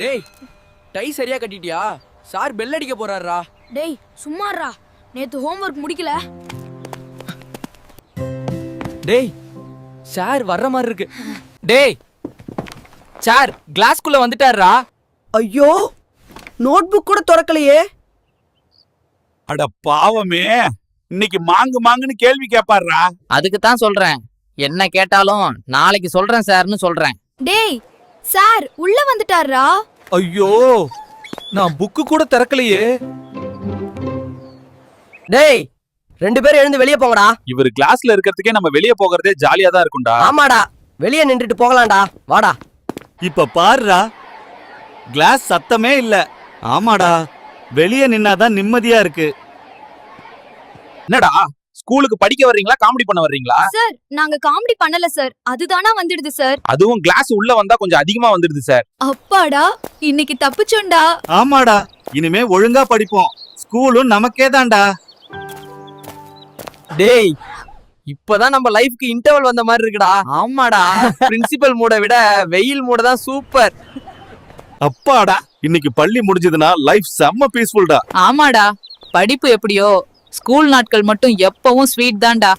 டேய், டை சரியா கட்டிட்டியா? Sir bell அடிக்க போறாரா? டேய் சும்மாறா, நேத்து ஹோம்வொர்க் முடிக்கல. டேய், சார் வர்ற மாதிரி இருக்கு. டேய், சார் கிளாஸ்க்குள்ள வந்துட்டாரா? ஐயோ, நோட்புக் கூட திறக்கலையே. அட பாவமே, இன்னைக்கு மாங்கு மாங்குன்னு கேள்வி கேட்பாருடா. அதுக்கு தான் சொல்றேன், என்ன கேட்டாலும் நாளைக்கு சொல்றேன் சார்னு சொல்றேன். டேய் சார் உள்ள வந்துட்டாரா? ஐயோ, நான் புக்கு கூட திறக்கலையே. டேய், 2 பேரும் எழுந்து வெளியே போங்கடா. இவர் கிளாஸ்ல இருக்கிறதுக்கே நம்ம வெளியே போகிறதே ஜாலியா தான் இருக்கும்டா. ஆமாடா, வெளியே நின்றுட்டு போகலாம்டா. வாடா. இப்ப பாருடா, கிளாஸ் சத்தமே இல்ல. ஆமாடா, வெளியே நின்னாதான் நிம்மதியா இருக்கு. என்னடா, ஸ்கூலுக்கு படிக்க வர்றீங்களா காமெடி பண்ண வர்றீங்களா? சார் நாங்க காமெடி பண்ணல சார், அதுதானா வந்துடுது சார். அதுவும் கிளாஸ் உள்ள வந்தா கொஞ்சம் அதிகமா வந்துடுது சார். அப்பாடா, இன்னைக்கு தப்பிச்சோண்டா. ஆமாடா, இனிமே ஒழுங்கா படிப்போம். ஸ்கூலும் நமக்கே தான்டா. டேய், இப்பதான் நம்ம லைஃப்க்கு இன்டர்வல் வந்த மாதிரி இருக்குடா. ஆமாடா, பிரின்சிபல் மூட விட வெயில் மூட தான் சூப்பர். அப்பாடா, இன்னைக்கு பள்ளி முடிஞ்சதுன்னா லைஃப் செம்ம பீஸ்ஃபுல்டா. ஆமாடா, படிப்பு எப்படியோ ஸ்கூல் நாட்கள் மட்டும் எப்பவும் ஸ்வீட் தான்டா.